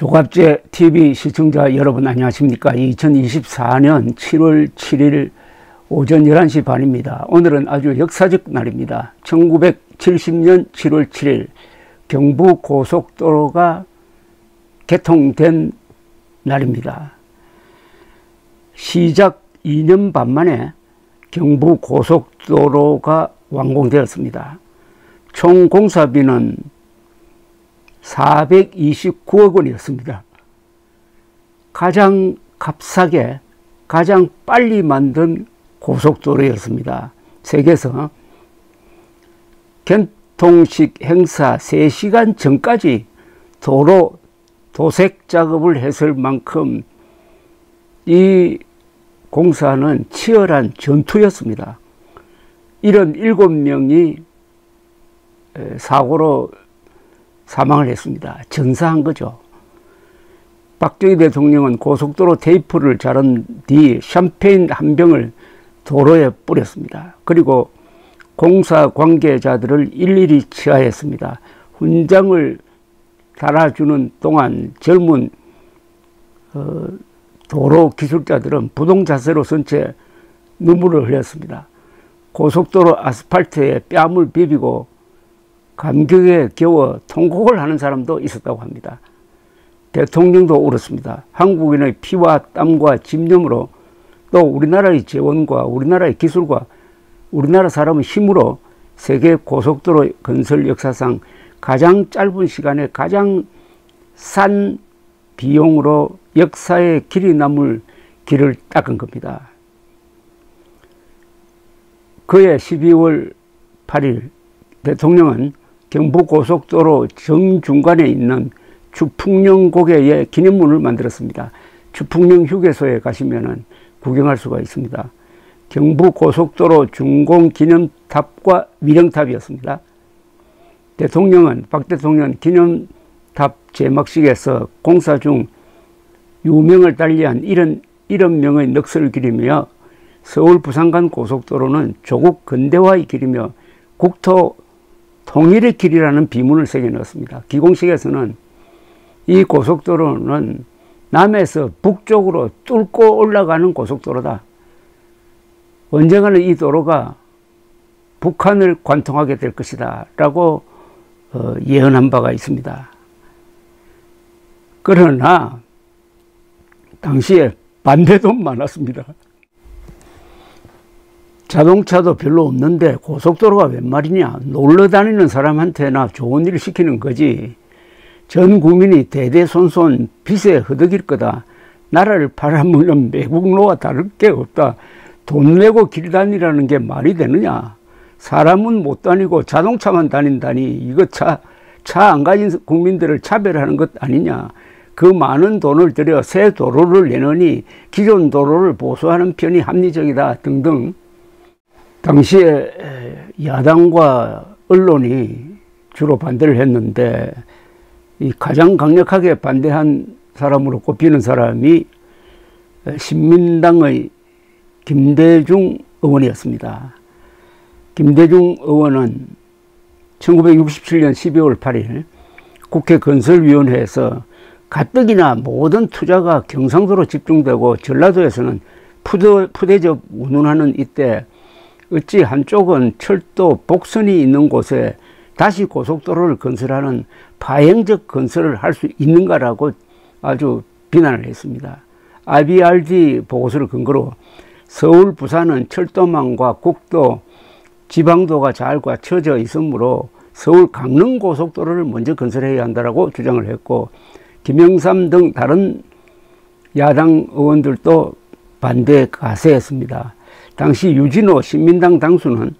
조갑제 TV 시청자 여러분 안녕하십니까. 2024년 7월 7일 오전 11시 반입니다. 오늘은 아주 역사적 날입니다. 1970년 7월 7일 경부고속도로가 개통된 날입니다. 시작 2년 반 만에 경부고속도로가 완공되었습니다. 총 공사비는 429억 원이었습니다. 가장 값싸게 가장 빨리 만든 고속도로였습니다. 세계에서 개통식 행사 3시간 전까지 도로 도색 작업을 했을 만큼 이 공사는 치열한 전투였습니다. 77명이 사고로 사망을 했습니다. 전사한 거죠. 박정희 대통령은 고속도로 테이프를 자른 뒤 샴페인 한 병을 도로에 뿌렸습니다. 그리고 공사 관계자들을 일일이 치하했습니다. 훈장을 달아주는 동안 젊은 도로 기술자들은 부동자세로 선 채 눈물을 흘렸습니다. 고속도로 아스팔트에 뺨을 비비고 감격에 겨워 통곡을 하는 사람도 있었다고 합니다. 대통령도 울었습니다. 한국인의 피와 땀과 집념으로 또 우리나라의 재원과 우리나라의 기술과 우리나라 사람의 힘으로 세계 고속도로 건설 역사상 가장 짧은 시간에 가장 싼 비용으로 역사의 길이 남을 길을 닦은 겁니다. 그해 12월 8일 대통령은 경부고속도로 정중간에 있는 주풍령고개에 기념문을 만들었습니다. 주풍령 휴게소에 가시면 구경할 수가 있습니다. 경부고속도로 준공기념탑과 위령탑이었습니다. 박 대통령은 기념탑 제막식에서 공사 중 유명을 달리한 70명의 넋을 기리며 서울 부산 간 고속도로는 조국 근대화의 길이며 국토 통일의 길이라는 비문을 새겨 넣었습니다. 기공식에서는 이 고속도로는 남에서 북쪽으로 뚫고 올라가는 고속도로다. 언젠가는 이 도로가 북한을 관통하게 될 것이다 라고 예언한 바가 있습니다. 그러나 당시에 반대도 많았습니다. 자동차도 별로 없는데 고속도로가 웬 말이냐. 놀러 다니는 사람한테나 좋은 일을 시키는 거지. 전 국민이 대대손손 빚에 허덕일 거다. 나라를 팔아먹는 매국노와 다를 게 없다. 돈 내고 길 다니라는 게 말이 되느냐. 사람은 못 다니고 자동차만 다닌다니 이거 차 안 가진 국민들을 차별하는 것 아니냐. 그 많은 돈을 들여 새 도로를 내놓으니 기존 도로를 보수하는 편이 합리적이다 등등. 당시에 야당과 언론이 주로 반대를 했는데 이 가장 강력하게 반대한 사람으로 꼽히는 사람이 신민당의 김대중 의원이었습니다. 김대중 의원은 1967년 12월 8일 국회 건설위원회에서 가뜩이나 모든 투자가 경상도로 집중되고 전라도에서는 푸대접 운운하는 이때 어찌 한쪽은 철도 복선이 있는 곳에 다시 고속도로를 건설하는 파행적 건설을 할 수 있는가라고 아주 비난을 했습니다. IBRD 보고서를 근거로 서울, 부산은 철도망과 국도, 지방도가 잘 갖춰져 있으므로 서울 강릉 고속도로를 먼저 건설해야 한다라고 주장을 했고, 김영삼 등 다른 야당 의원들도 반대 가세했습니다. 당시 유진호 신민당 당수는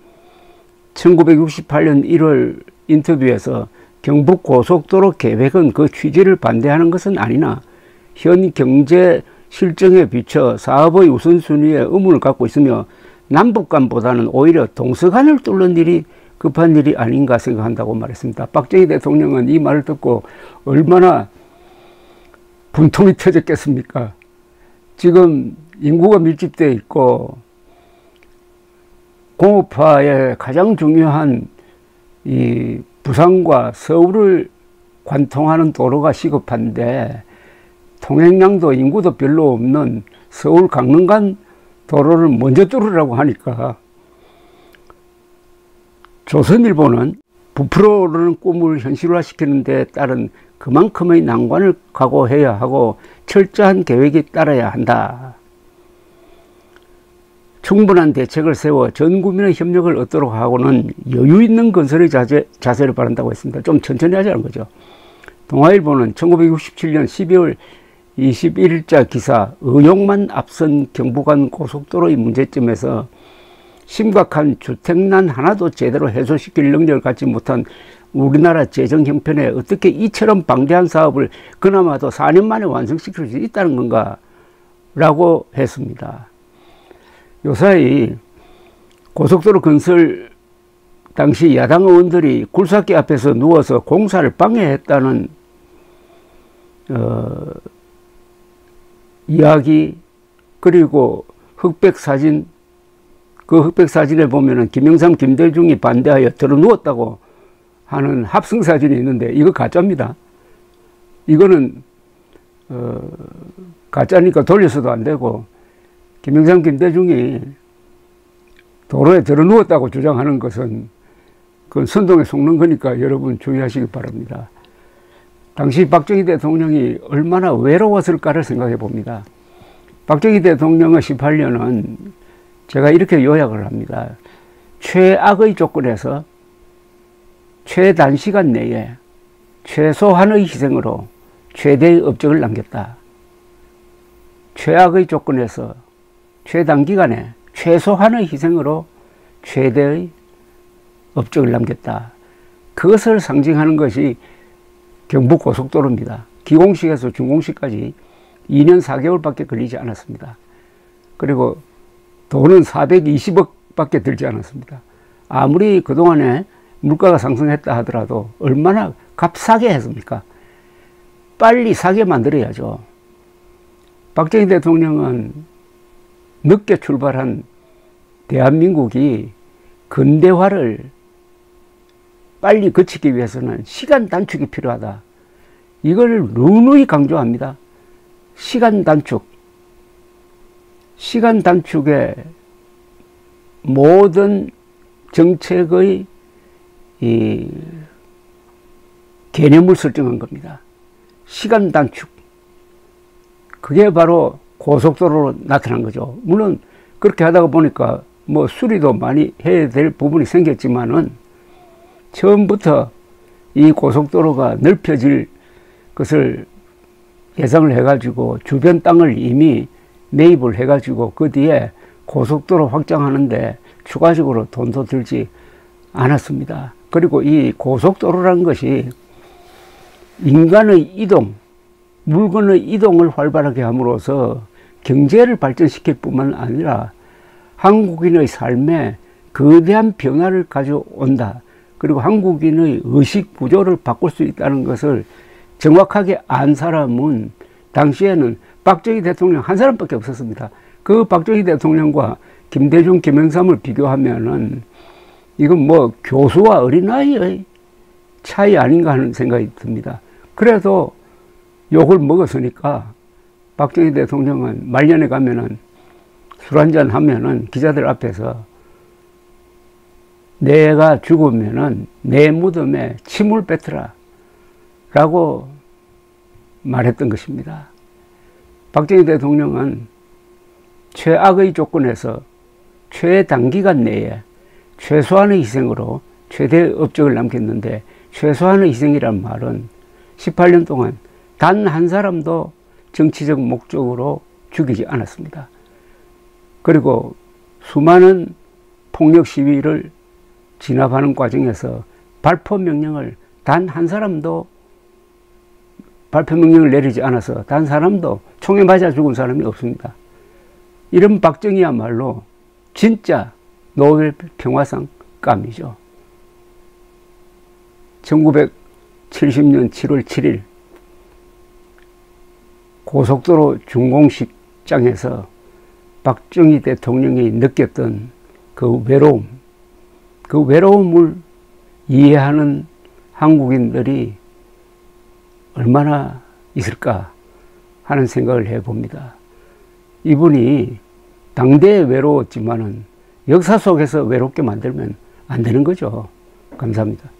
1968년 1월 인터뷰에서 경부고속도로 계획은 그 취지를 반대하는 것은 아니나 현 경제 실정에 비춰 사업의 우선순위에 의문을 갖고 있으며 남북 간보다는 오히려 동서간을 뚫는 일이 급한 일이 아닌가 생각한다고 말했습니다. 박정희 대통령은 이 말을 듣고 얼마나 분통이 터졌겠습니까? 지금 인구가 밀집되어 있고 공업화의 가장 중요한 이 부산과 서울을 관통하는 도로가 시급한데 통행량도 인구도 별로 없는 서울 강릉 간 도로를 먼저 뚫으라고 하니까 조선일보는 부풀어오르는 꿈을 현실화시키는 데 따른 그만큼의 난관을 각오해야 하고 철저한 계획이 따라야 한다. 충분한 대책을 세워 전 국민의 협력을 얻도록 하고는 여유 있는 건설의 자세를 바란다고 했습니다. 좀 천천히 하자는 거죠. 동아일보는 1967년 12월 21일자 기사 의욕만 앞선 경부간 고속도로의 문제점에서 심각한 주택난 하나도 제대로 해소시킬 능력을 갖지 못한 우리나라 재정 형편에 어떻게 이처럼 방대한 사업을 그나마도 4년 만에 완성시킬 수 있다는 건가 라고 했습니다. 요사이 고속도로 건설 당시 야당 의원들이 굴삭기 앞에서 누워서 공사를 방해했다는 이야기, 그리고 흑백 사진, 그 흑백 사진에 보면은 김영삼, 김대중이 반대하여 들어 누웠다고 하는 합성 사진이 있는데 이거 가짜입니다. 이거는 가짜니까 돌려서도 안 되고, 김영삼, 김대중이 도로에 들어 누웠다고 주장하는 것은 그건 선동에 속는 거니까 여러분 주의하시기 바랍니다. 당시 박정희 대통령이 얼마나 외로웠을까를 생각해 봅니다. 박정희 대통령의 18년은 제가 이렇게 요약을 합니다. 최악의 조건에서 최단시간 내에 최소한의 희생으로 최대의 업적을 남겼다. 최악의 조건에서 최단기간에 최소한의 희생으로 최대의 업적을 남겼다. 그것을 상징하는 것이 경부고속도로입니다. 기공식에서 준공식까지 2년 4개월밖에 걸리지 않았습니다. 그리고 돈은 420억 밖에 들지 않았습니다. 아무리 그동안에 물가가 상승했다 하더라도 얼마나 값싸게 했습니까? 빨리 사게 만들어야죠. 박정희 대통령은 늦게 출발한 대한민국이 근대화를 빨리 거치기 위해서는 시간 단축이 필요하다. 이걸 누누이 강조합니다. 시간 단축. 시간 단축에 모든 정책의 이 개념을 설정한 겁니다. 시간 단축. 그게 바로 고속도로로 나타난 거죠. 물론 그렇게 하다가 보니까 뭐 수리도 많이 해야 될 부분이 생겼지만은 처음부터 이 고속도로가 넓혀질 것을 예상을 해가지고 주변 땅을 이미 매입을 해가지고 그 뒤에 고속도로 확장하는데 추가적으로 돈도 들지 않았습니다. 그리고 이 고속도로라는 것이 인간의 이동, 물건의 이동을 활발하게 함으로써 경제를 발전시킬 뿐만 아니라 한국인의 삶에 거대한 변화를 가져온다. 그리고 한국인의 의식 구조를 바꿀 수 있다는 것을 정확하게 안 사람은 당시에는 박정희 대통령 한 사람밖에 없었습니다. 그 박정희 대통령과 김대중, 김영삼을 비교하면은 이건 뭐 교수와 어린아이의 차이 아닌가 하는 생각이 듭니다. 그래도 욕을 먹었으니까 박정희 대통령은 말년에 가면은 술 한잔 하면은 기자들 앞에서 내가 죽으면은 내 무덤에 침을 뱉으라 라고 말했던 것입니다. 박정희 대통령은 최악의 조건에서 최단기간 내에 최소한의 희생으로 최대의 업적을 남겼는데, 최소한의 희생이란 말은 18년 동안 단 한 사람도 정치적 목적으로 죽이지 않았습니다. 그리고 수많은 폭력 시위를 진압하는 과정에서 발포 명령을 단 한 사람도 발표 명령을 내리지 않아서 단 사람도 총에 맞아 죽은 사람이 없습니다. 이런 박정희야말로 진짜 노벨 평화상 감이죠. 1970년 7월 7일 고속도로 준공식장에서 박정희 대통령이 느꼈던 그 외로움을 이해하는 한국인들이 얼마나 있을까 하는 생각을 해봅니다. 이분이 당대에 외로웠지만은 역사 속에서 외롭게 만들면 안 되는 거죠. 감사합니다.